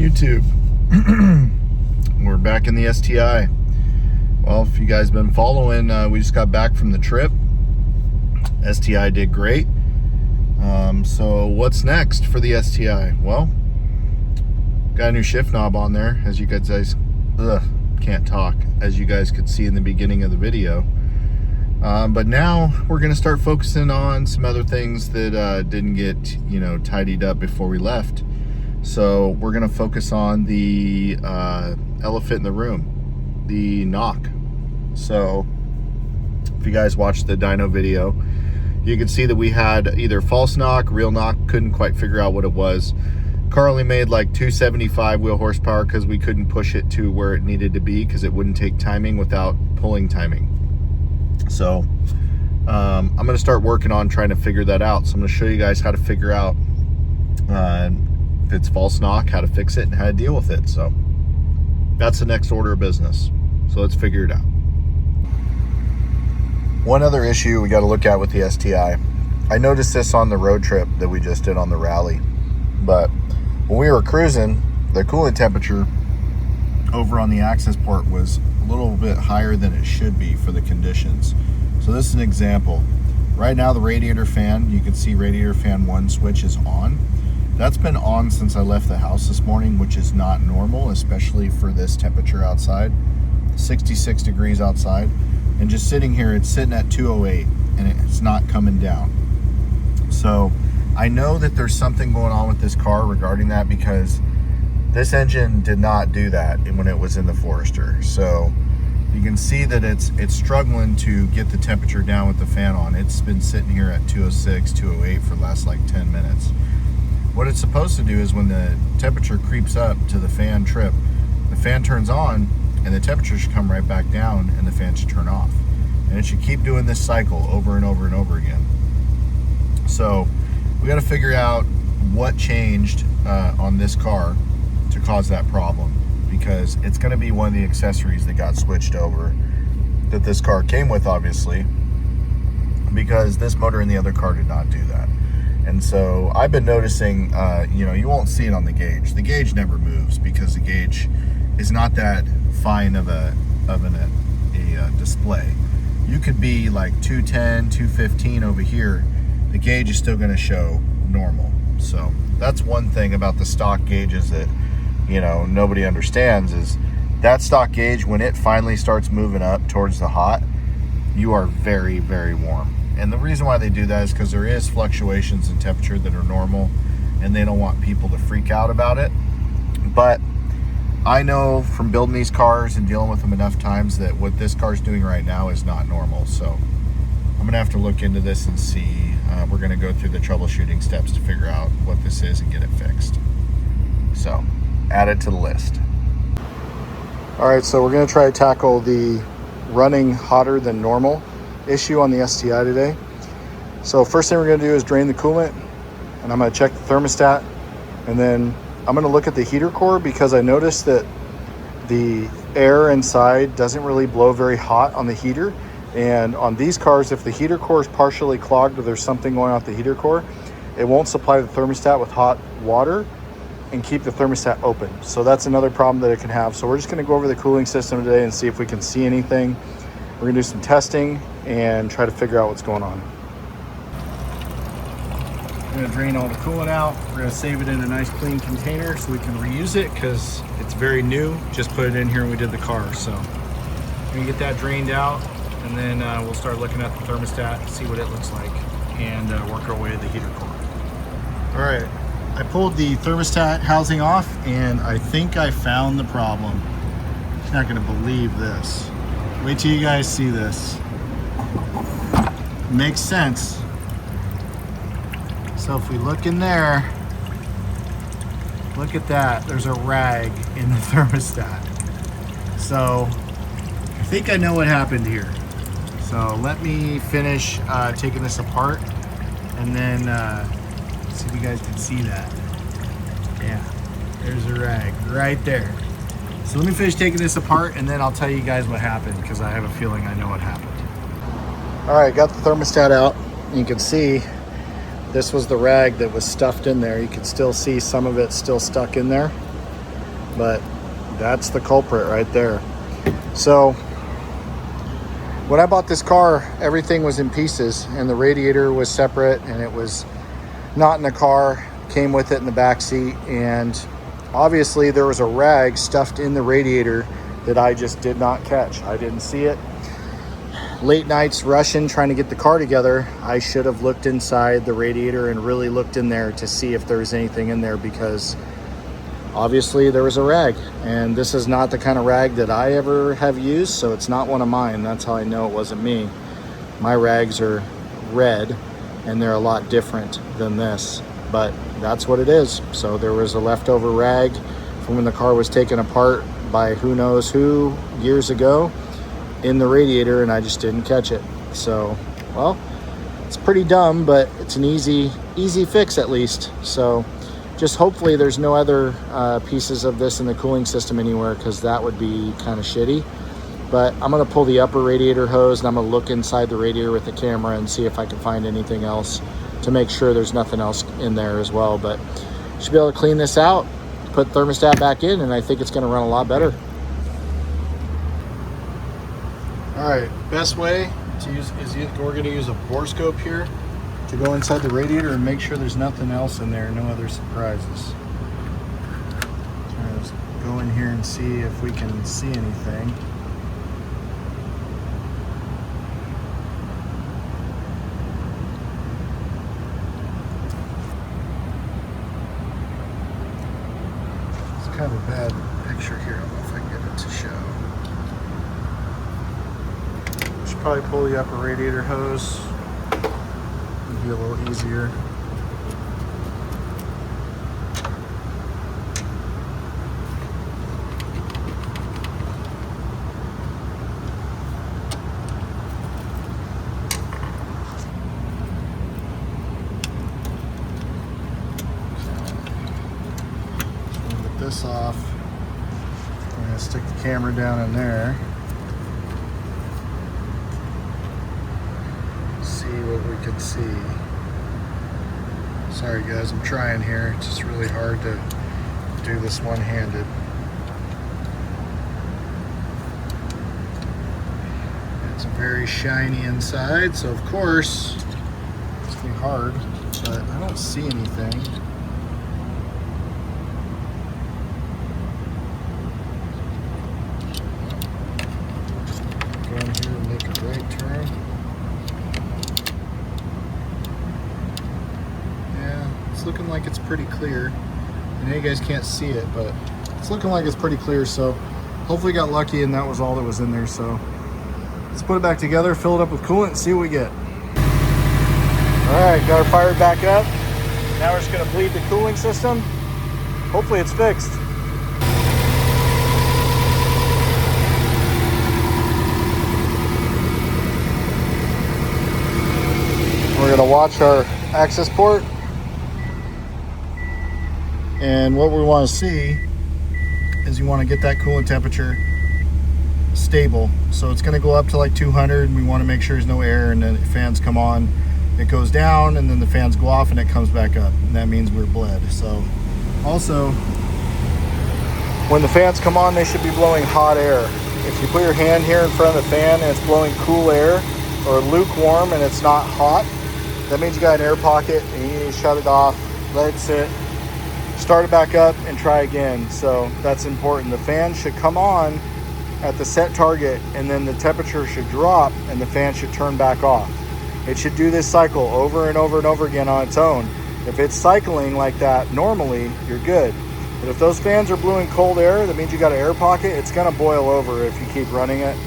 YouTube. We're back in the STI. Well, if you guys been following, we just got back from the trip. STI did great. So what's next for the STI? Well, got a new shift knob on there, as you guys can't talk, as you guys could see in the beginning of the video. But now we're going to start focusing on some other things that didn't get, tidied up before we left. So we're going to focus on the elephant in the room, the knock. So if you guys watched the dyno video, you can see that we had either false knock, real knock, couldn't quite figure out what it was. Car only made like 275 wheel horsepower because we couldn't push it to where it needed to be because it wouldn't take timing without pulling timing. So I'm going to start working on trying to figure that out. So I'm going to show you guys how to figure out if it's false knock, how to fix it, and how to deal with it. So that's the next order of business. So let's figure it out. One other issue we got to look at with the STI. I noticed this on the road trip that we just did on the rally. But when we were cruising, the coolant temperature over on the access port was a little bit higher than it should be for the conditions. So this is an example. Right now the radiator fan, you can see radiator fan 1 switch is on. That's been on since I left the house this morning, which is not normal, especially for this temperature outside. 66 degrees outside. And just sitting here, it's sitting at 208 and it's not coming down. So I know that there's something going on with this car regarding that, because this engine did not do that when it was in the Forester. So you can see that it's struggling to get the temperature down with the fan on. It's been sitting here at 206, 208 for the last like 10 minutes. What it's supposed to do is when the temperature creeps up to the fan trip, the fan turns on and the temperature should come right back down and the fan should turn off. And it should keep doing this cycle over and over and over again. So we got to figure out what changed on this car to cause that problem, because it's going to be one of the accessories that got switched over that this car came with, obviously, because this motor in the other car did not do that. And so I've been noticing, you won't see it on the gauge. The gauge never moves because the gauge is not that fine of a display. You could be like 210, 215 over here. The gauge is still going to show normal. So that's one thing about the stock gauges that nobody understands, is that stock gauge, when it finally starts moving up towards the hot, you are very, very warm. And the reason why they do that is because there is fluctuations in temperature that are normal, and they don't want people to freak out about it. But I know from building these cars and dealing with them enough times that what this car's doing right now is not normal. So I'm gonna have to look into this and see. We're gonna go through the troubleshooting steps to figure out what this is and get it fixed. So add it to the list. All right, so we're gonna try to tackle the running hotter than normal issue on the STI today. So first thing we're gonna do is drain the coolant, and I'm gonna check the thermostat, and then I'm gonna look at the heater core, because I noticed that the air inside doesn't really blow very hot on the heater. And on these cars, if the heater core is partially clogged or there's something going on with the heater core, it won't supply the thermostat with hot water and keep the thermostat open. So that's another problem that it can have. So we're just gonna go over the cooling system today and see if we can see anything. We're gonna do some testing and try to figure out what's going on. We're gonna drain all the coolant out. We're gonna save it in a nice clean container so we can reuse it, because it's very new. Just put it in here and we did the car. So we're gonna get that drained out, and then we'll start looking at the thermostat, see what it looks like, and work our way to the heater core. All right, I pulled the thermostat housing off, and I think I found the problem. You're not gonna believe this. Wait till you guys see this. Makes sense. So if we look in there, look at that. There's a rag in the thermostat. So I think I know what happened here. So let me finish taking this apart, and then see if you guys can see that. Yeah, there's a rag right there. So let me finish taking this apart, and then I'll tell you guys what happened, because I have a feeling I know what happened. All right, got the thermostat out. You can see this was the rag that was stuffed in there. You can still see some of it still stuck in there. but that's the culprit right there. So when I bought this car, everything was in pieces, and the radiator was separate, and it was not in the car, came with it in the back seat, and obviously there was a rag stuffed in the radiator that I just did not catch. I didn't see it. Late nights rushing, trying to get the car together, I should have looked inside the radiator and really looked in there to see if there was anything in there, because obviously there was a rag, and this is not the kind of rag that I ever have used, so it's not one of mine. That's how I know it wasn't me. My rags are red, and they're a lot different than this, but that's what it is. So there was a leftover rag from when the car was taken apart by who knows who years ago in the radiator, and I just didn't catch it. So, well, it's pretty dumb, but it's an easy fix at least. So just hopefully there's no other pieces of this in the cooling system anywhere, because that would be kind of shitty. But I'm going to pull the upper radiator hose, and I'm going to look inside the radiator with the camera and see if I can find anything else to make sure there's nothing else in there as well. But should be able to clean this out, put thermostat back in, and I think it's going to run a lot better. All right, best way to use is we're going to use a borescope here to go inside the radiator and make sure there's nothing else in there, no other surprises. Let's go in here and see if we can see anything. It's kind of a bad picture here. I don't know if I can get it to show. Should probably pull the upper radiator hose. It'll be a little easier. Get this off. I'm going to stick the camera down in there. What we can see. Sorry guys, I'm trying here. It's just really hard to do this one-handed. It's very shiny inside, so of course it's gonna be hard, but I don't see anything. Go in here and make a right turn. Looking like it's pretty clear. I know you guys can't see it, but it's looking like it's pretty clear, so hopefully got lucky and that was all that was in there. So let's put it back together, fill it up with coolant, and see what we get. Alright, got her fired back up. Now we're just going to bleed the cooling system. Hopefully it's fixed. We're going to watch our access port. And what we want to see is you want to get that coolant temperature stable. So it's going to go up to like 200, and we want to make sure there's no air, and then the fans come on, it goes down, and then the fans go off and it comes back up, and that means we're bled. So also, when the fans come on, they should be blowing hot air. If you put your hand here in front of the fan and it's blowing cool air or lukewarm and it's not hot, that means you got an air pocket and you need to shut it off, let it sit, start it back up, and try again. So that's important. The fan should come on at the set target, and then the temperature should drop and the fan should turn back off. It should do this cycle over and over and over again on its own. If it's cycling like that normally, you're good. But if those fans are blowing cold air, that means you got an air pocket. It's going to boil over if you keep running it.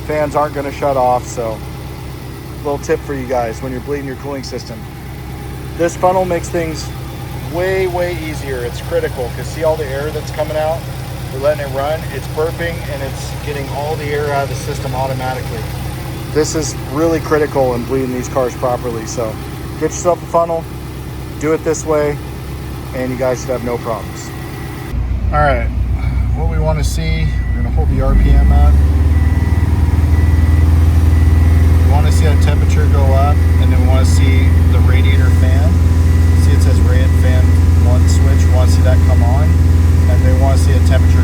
Fans aren't going to shut off. So little tip for you guys when you're bleeding your cooling system. This funnel makes things way easier. It's critical because see all the air that's coming out? We're letting it run. It's burping and it's getting all the air out of the system automatically. This is really critical in bleeding these cars properly. So get yourself a funnel, do it this way, and you guys should have no problems. All right, what we want to see, we're going to hold the RPM up. We want to see that temperature go up, and then we want to see the radiator fan. See it says red fan 1 switch. We want to see that come on, and then we want to see a temperature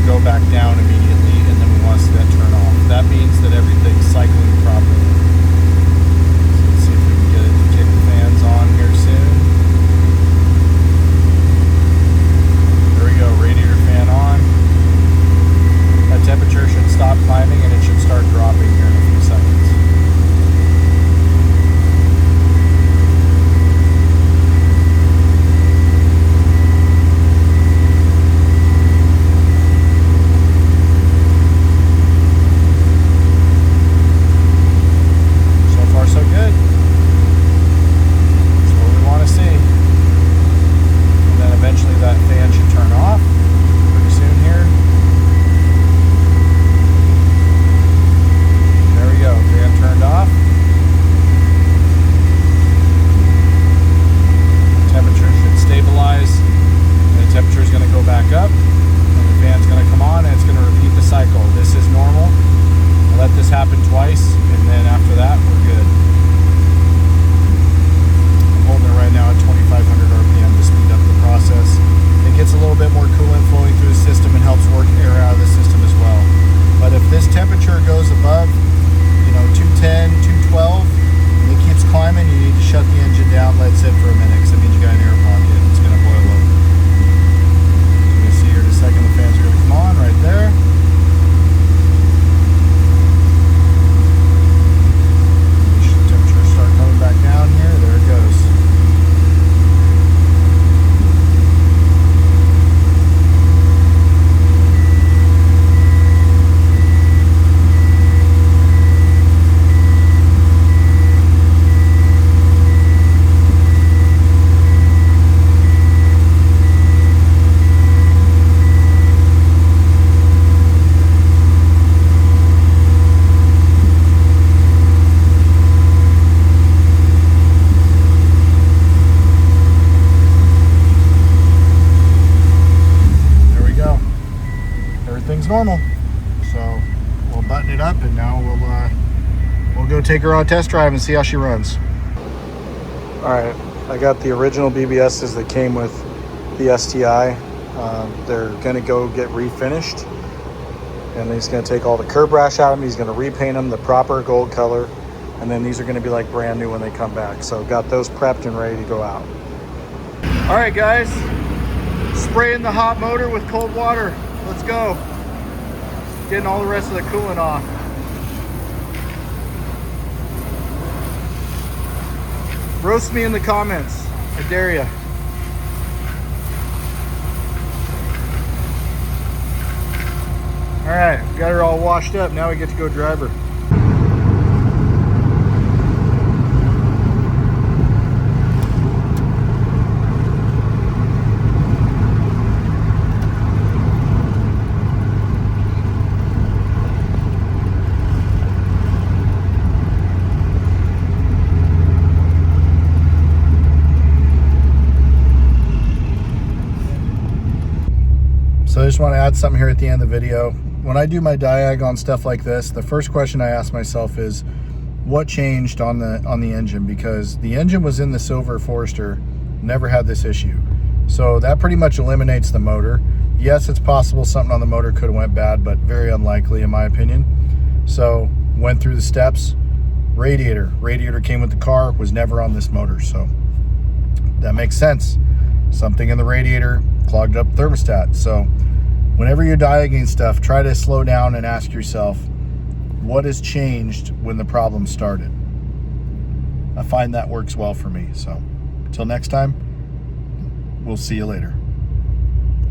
setting it up, and now we'll go take her on a test drive and see how she runs. All right, I got the original BBSs that came with the STI. They're gonna go get refinished, and he's gonna take all the curb rash out of them. He's gonna repaint them the proper gold color, and then these are gonna be like brand new when they come back. So got those prepped and ready to go out. All right, guys, spraying the hot motor with cold water. Let's go. Getting all the rest of the coolant off. Roast me in the comments. I dare ya. All right, got her all washed up. Now we get to go drive her. So I just want to add something here at the end of the video. When I do my diag on stuff like this, the first question I ask myself is, what changed on the engine? Because the engine was in the Silver Forester, never had this issue. So that pretty much eliminates the motor. Yes, it's possible something on the motor could have went bad, but very unlikely in my opinion. So went through the steps. Radiator came with the car, was never on this motor. So that makes sense. Something in the radiator clogged up thermostat. So whenever you're diagging stuff, try to slow down and ask yourself, what has changed when the problem started? I find that works well for me. So until next time, we'll see you later.